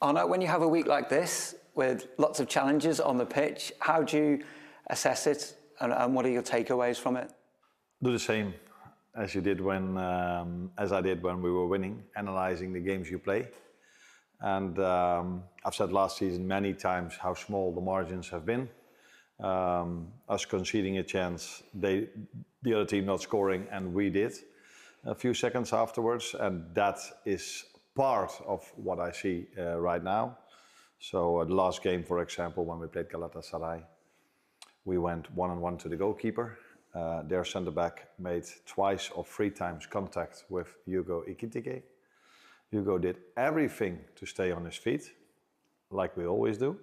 Arne, when you have a week like this with lots of challenges on the pitch, how do you assess it and what are your takeaways from it? Do the same as you did when, as I did when we were winning, analyzing the games you play. And I've said last season many times how small the margins have been. Us conceding a chance, the other team not scoring, and we did a few seconds afterwards, and that is part of what I see right now. So the last game, for example, when we played Galatasaray, we went 1-on-1 to the goalkeeper. Their centre-back made twice or three times contact with Hugo Ekitike. Hugo did everything to stay on his feet, like we always do.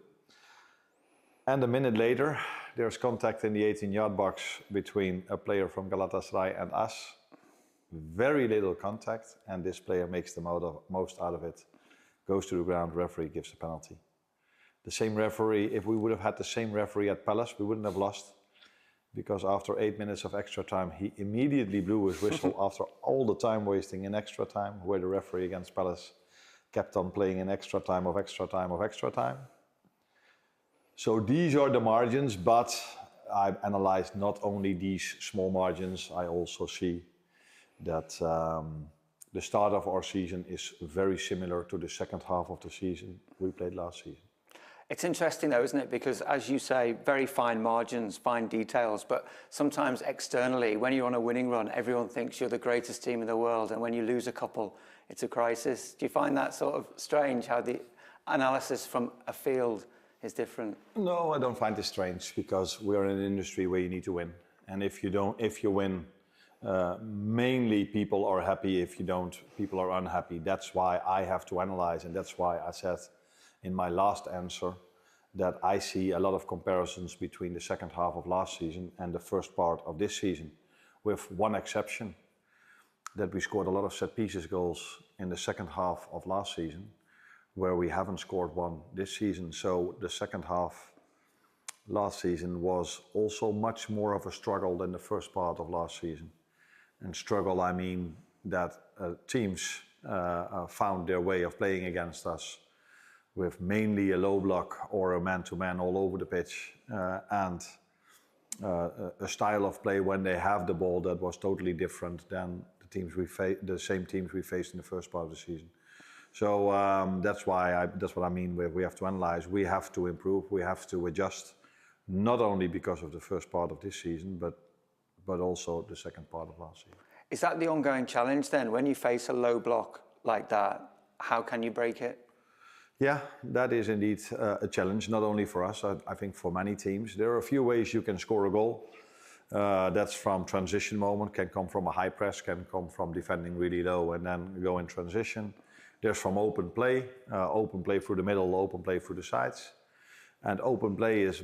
And a minute later, there's contact in the 18-yard box between a player from Galatasaray and us. Very little contact, and this player makes the most out of it. Goes to the ground, referee gives a penalty. The same referee, if we would have had the same referee at Palace, we wouldn't have lost. Because after 8 minutes of extra time, he immediately blew his whistle after all the time wasting in extra time, where the referee against Palace kept on playing in extra time of extra time of extra time. So these are the margins, but I've analyzed not only these small margins, I also see that the start of our season is very similar to the second half of the season we played last season. It's interesting though, isn't it? Because as you say, very fine margins, fine details, but sometimes externally, when you're on a winning run, everyone thinks you're the greatest team in the world, and when you lose a couple, it's a crisis. Do you find that sort of strange, how the analysis from a field is different? No, I don't find it strange, because we're in an industry where you need to win. And if you win, mainly people are happy. If you don't, people are unhappy. That's why I have to analyze, and that's why I said in my last answer that I see a lot of comparisons between the second half of last season and the first part of this season, with one exception, that we scored a lot of set pieces goals in the second half of last season, where we haven't scored one this season. So the second half last season was also much more of a struggle than the first part of last season. And struggle, I mean that teams found their way of playing against us with mainly a low block or a man-to-man all over the pitch, and a style of play when they have the ball that was totally different than the same teams we faced in the first part of the season. So that's what I mean with we have to analyze, we have to improve, we have to adjust, not only because of the first part of this season, but also the second part of last season. Is that the ongoing challenge then? When you face a low block like that, how can you break it? Yeah, that is indeed a challenge, not only for us, I think for many teams. There are a few ways you can score a goal. That's from transition moment, can come from a high press, can come from defending really low and then go in transition. There's from open play through the middle, open play through the sides. And open play is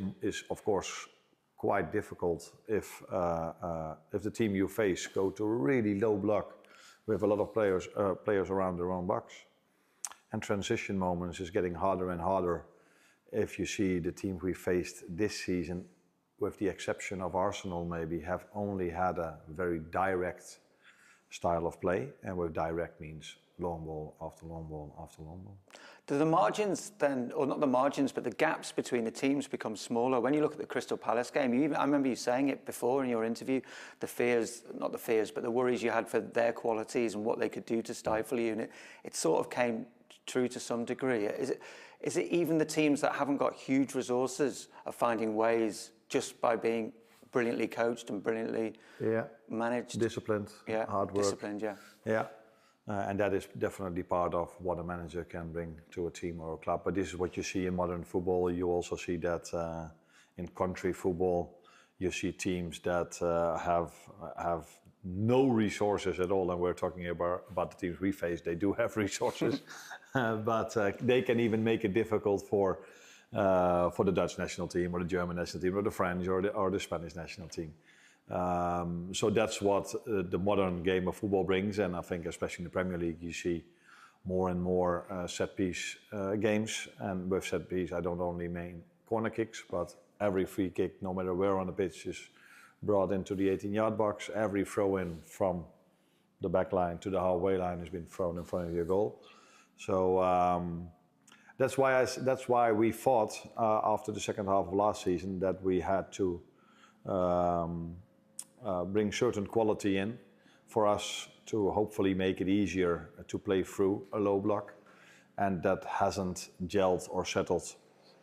of course quite difficult if the team you face go to a really low block with a lot of players around their own box. And transition moments is getting harder and harder if you see the teams we faced this season, with the exception of Arsenal maybe, have only had a very direct style of play. And with direct means long ball after long ball after long ball. Do the margins then, or not the margins, but the gaps between the teams become smaller? When you look at the Crystal Palace game, I remember you saying it before in your interview, the fears, not the fears, but the worries you had for their qualities and what they could do to stifle you. And it sort of came true to some degree. Is it even the teams that haven't got huge resources are finding ways just by being brilliantly coached and brilliantly managed? Disciplined, hard work. Disciplined, yeah. Yeah, and that is definitely part of what a manager can bring to a team or a club. But this is what you see in modern football. You also see that in country football, you see teams that have no resources at all, and we're talking about the teams we face. They do have resources, but they can even make it difficult for the Dutch national team or the German national team or the French or the Spanish national team. So that's what the modern game of football brings, and I think especially in the Premier League you see more and more set piece games. And with set piece I don't only mean corner kicks, but every free kick, no matter where on the pitch, is brought into the 18-yard box. Every throw-in from the back line to the halfway line has been thrown in front of your goal. So That's why we thought after the second half of last season that we had to bring certain quality in for us to hopefully make it easier to play through a low block, and that hasn't gelled or settled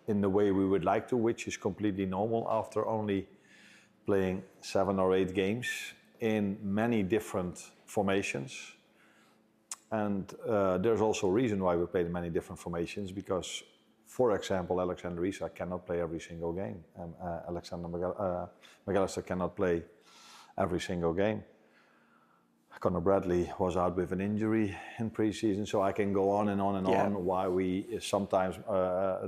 in the way we would like to, which is completely normal after only playing 7 or 8 games in many different formations. And there's also a reason why we played in many different formations, because, for example, Alexander Isak cannot play every single game. Alexander McAllister cannot play every single game. Conor Bradley was out with an injury in pre-season, so I can go on and on and on. Why we sometimes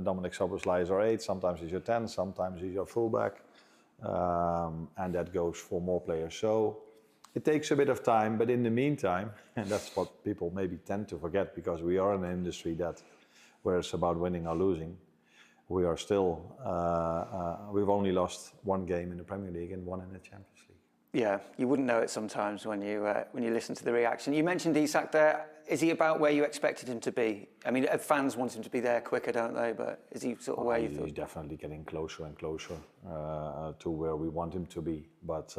Dominic Szoboszlai is our 8, sometimes he's your 10, sometimes he's your fullback, and that goes for more players. So it takes a bit of time, but in the meantime, and that's what people maybe tend to forget, because we are in an industry where it's about winning or losing. We are still, we've only lost 1 game in the Premier League and 1 in the Champions League. Yeah, you wouldn't know it sometimes when you listen to the reaction. You mentioned Isak there. Is he about where you expected him to be? I mean, fans want him to be there quicker, don't they? But is he sort of where you thought? He's definitely getting closer and closer to where we want him to be. But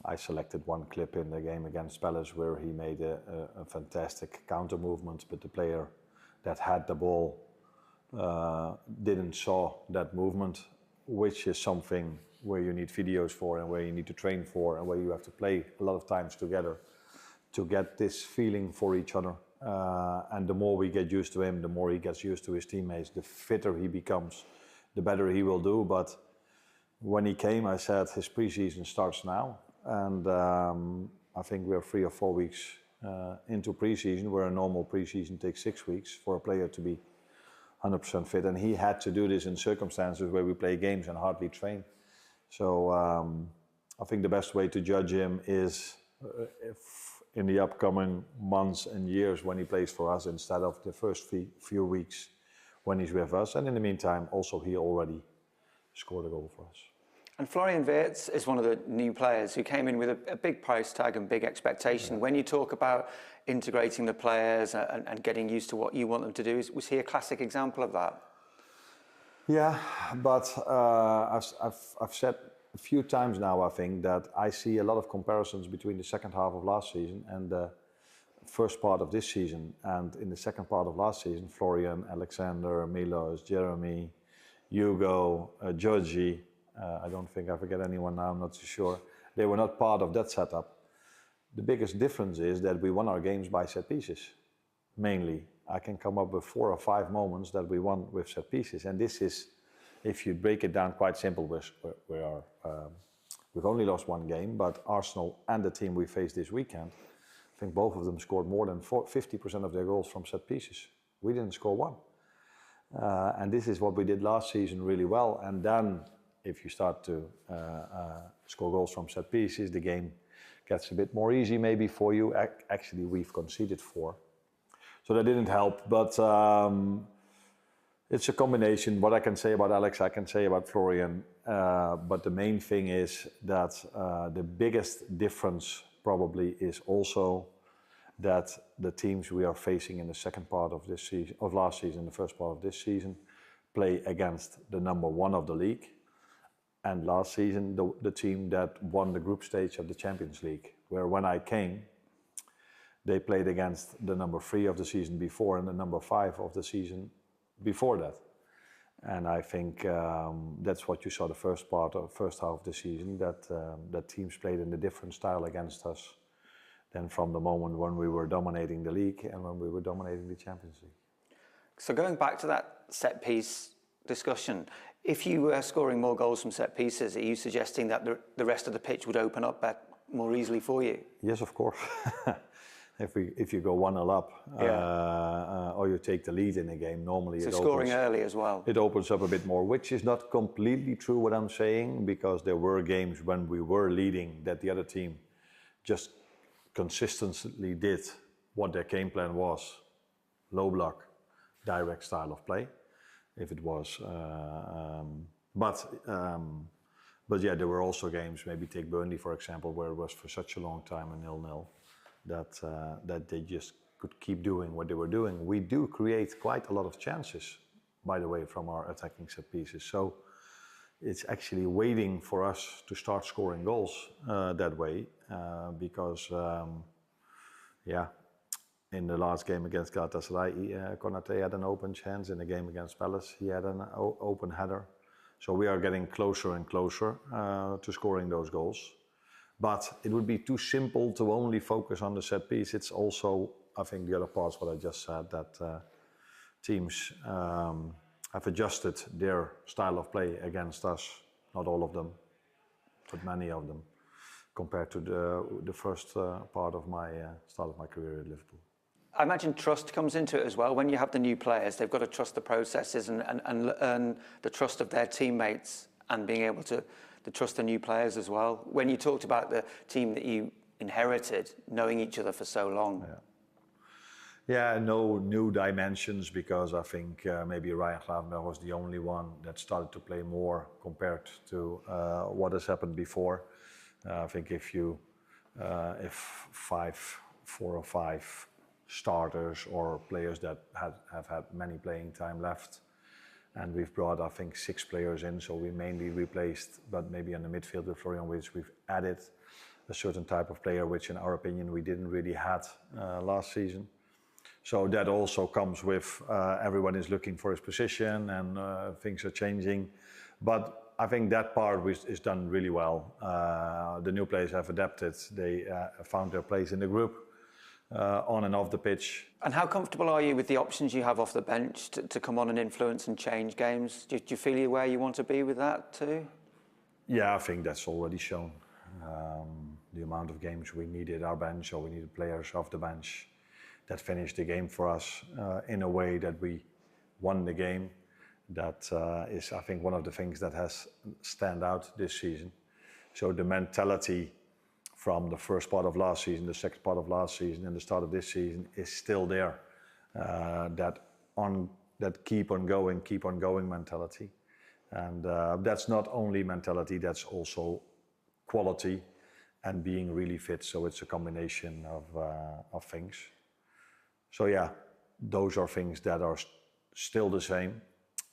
I selected one clip in the game against Palace where he made a fantastic counter movement, but the player that had the ball didn't saw that movement, which is something where you need videos for and where you need to train for and where you have to play a lot of times together to get this feeling for each other. And the more we get used to him, the more he gets used to his teammates, the fitter he becomes, the better he will do. But when he came, I said his pre-season starts now. And I think we're 3 or 4 weeks into pre-season, where a normal pre-season takes 6 weeks for a player to be 100% fit. And he had to do this in circumstances where we play games and hardly train. So I think the best way to judge him is if in the upcoming months and years when he plays for us, instead of the first few weeks when he's with us. And in the meantime, also he already scored a goal for us. And Florian Wirtz is one of the new players who came in with a big price tag and big expectation. Yeah. When you talk about integrating the players and getting used to what you want them to do, was he a classic example of that? Yeah, but I've said a few times now, I think, that I see a lot of comparisons between the second half of last season and the first part of this season. And in the second part of last season, Florian, Alexander, Milos, Jeremy, Hugo, Georgie, I don't think I forget anyone now, I'm not too sure. They were not part of that setup. The biggest difference is that we won our games by set pieces, mainly. I can come up with 4 or 5 moments that we won with set pieces. And this is, if you break it down, quite simple. We've only lost 1 game, but Arsenal and the team we faced this weekend, I think both of them scored more than 50% of their goals from set pieces. We didn't score 1. And this is what we did last season really well. And then if you start to score goals from set pieces, the game gets a bit more easy maybe for you. Actually, we've conceded 4. So that didn't help, but it's a combination. What I can say about Alex, I can say about Florian. But the main thing is that the biggest difference probably is also that the teams we are facing in the second part of this season, of last season, the first part of this season, play against the number 1 of the league. And last season, the team that won the group stage of the Champions League, where when I came, they played against the number 3 of the season before and the number 5 of the season before that. And I think that's what you saw the first half of the season, that teams played in a different style against us than from the moment when we were dominating the league and when we were dominating the Champions League. So going back to that set piece discussion, if you were scoring more goals from set pieces, are you suggesting that the rest of the pitch would open up more easily for you? Yes, of course. If you go 1-0 up, or you take the lead in a game, normally so scoring early as well. It opens up a bit more, which is not completely true what I'm saying, because there were games when we were leading that the other team just consistently did what their game plan was: low block, direct style of play. If it was, but yeah, there were also games. Maybe take Burnley for example, where it was for such a long time a 0-0. That they just could keep doing what they were doing. We do create quite a lot of chances, by the way, from our attacking set pieces. So it's actually waiting for us to start scoring goals that way, because, in the last game against Galatasaray, Konate had an open chance. In the game against Palace, he had an open header. So we are getting closer and closer to scoring those goals. But it would be too simple to only focus on the set piece. It's also, I think, the other parts what I just said, that teams have adjusted their style of play against us. Not all of them, but many of them, compared to the first part of my start of my career at Liverpool. I imagine trust comes into it as well. When you have the new players, they've got to trust the processes and earn the trust of their teammates, and being able to trust the new players as well. When you talked about the team that you inherited, knowing each other for so long. Yeah, no new dimensions, because I think maybe Ryan Gravenberch was the only one that started to play more compared to what has happened before. I think if 4 or 5 starters or players that have had many playing time left, and we've brought, I think, 6 players in, so we mainly replaced, but maybe on the midfield with Florian Wirtz, we've added a certain type of player, which in our opinion we didn't really had last season. So that also comes with everyone is looking for his position, and things are changing. But I think that part is done really well. The new players have adapted. They found their place in the group, on and off the pitch. And how comfortable are you with the options you have off the bench to come on and influence and change games? Do you feel where you want to be with that too? Yeah, I think that's already shown. The amount of games we needed our bench, or we needed players off the bench that finished the game for us in a way that we won the game. That is, I think, one of the things that has stand out this season. So the mentality from the first part of last season, the second part of last season, and the start of this season is still there. That keep on going mentality. And that's not only mentality, that's also quality and being really fit. So it's a combination of things. So yeah, those are things that are still the same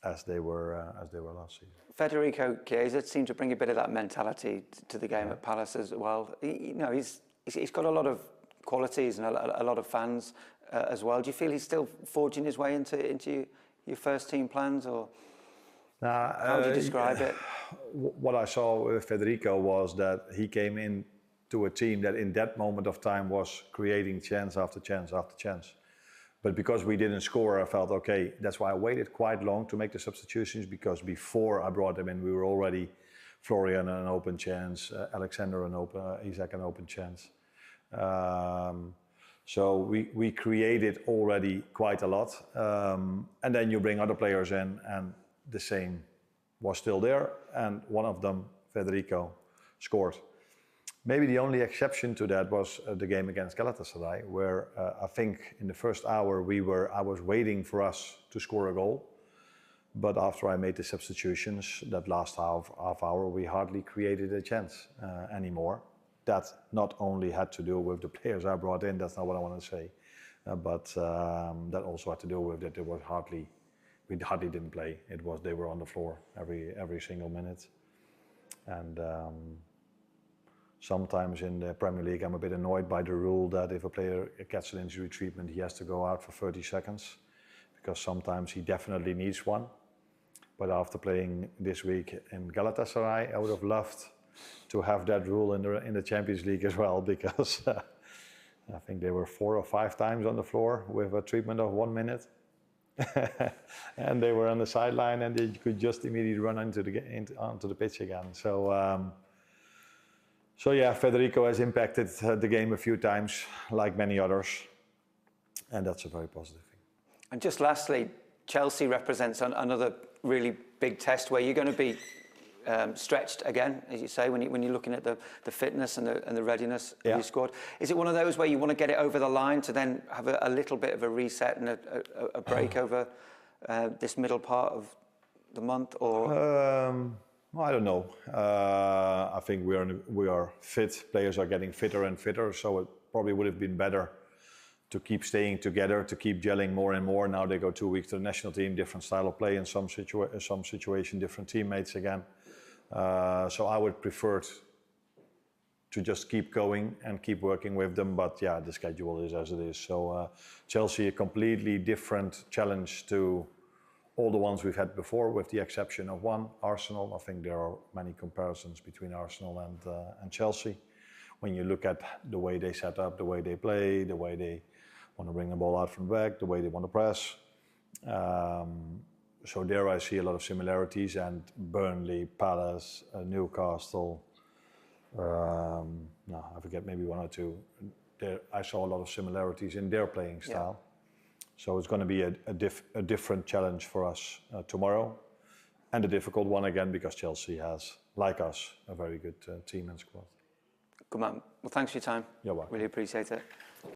as they were last season. Federico Chiesa seemed to bring a bit of that mentality to the game at Palace as well. He's got a lot of qualities and a lot of fans as well. Do you feel he's still forging his way into your first team plans, or how do you describe it? What I saw with Federico was that he came in to a team that in that moment of time was creating chance after chance after chance. But because we didn't score, I felt, okay, that's why I waited quite long to make the substitutions, because before I brought them in, we were already Florian an open chance, Alexander Isak an open chance. So we created already quite a lot. And then you bring other players in, and the same was still there. And one of them, Federico, scored. Maybe the only exception to that was the game against Galatasaray, where I think in the first hour I was waiting for us to score a goal. But after I made the substitutions, that last half hour, we hardly created a chance anymore. That not only had to do with the players I brought in, that's not what I want to say, but that also had to do with that we hardly didn't play. They were on the floor every single minute. And sometimes in the Premier League, I'm a bit annoyed by the rule that if a player gets an injury treatment, he has to go out for 30 seconds, because sometimes he definitely needs one. But after playing this week in Galatasaray, I would have loved to have that rule in the Champions League as well, because I think they were 4 or 5 times on the floor with a treatment of 1 minute. And they were on the sideline, and they could just immediately run onto the pitch again. So yeah, Federico has impacted the game a few times, like many others, and that's a very positive thing. And just lastly, Chelsea represents another really big test where you're going to be stretched again, as you say, when you're looking at the fitness and the readiness of your squad. Is it one of those where you want to get it over the line to then have a little bit of a reset and a break over this middle part of the month, or? I don't know. I think we are fit. Players are getting fitter and fitter, so it probably would have been better to keep staying together, to keep gelling more and more. Now they go 2 weeks to the national team, different style of play in some situation, different teammates again. So I would prefer to just keep going and keep working with them. But yeah, the schedule is as it is. So Chelsea, a completely different challenge to all the ones we've had before, with the exception of one, Arsenal. I think there are many comparisons between Arsenal and Chelsea. When you look at the way they set up, the way they play, the way they want to bring the ball out from the back, the way they want to press. So there I see a lot of similarities, and Burnley, Palace, Newcastle, I forget, maybe one or two. There, I saw a lot of similarities in their playing style. Yeah. So it's going to be a different challenge for us tomorrow, and a difficult one again, because Chelsea has, like us, a very good team and squad. Good man. Well, thanks for your time. You're welcome. Really appreciate it.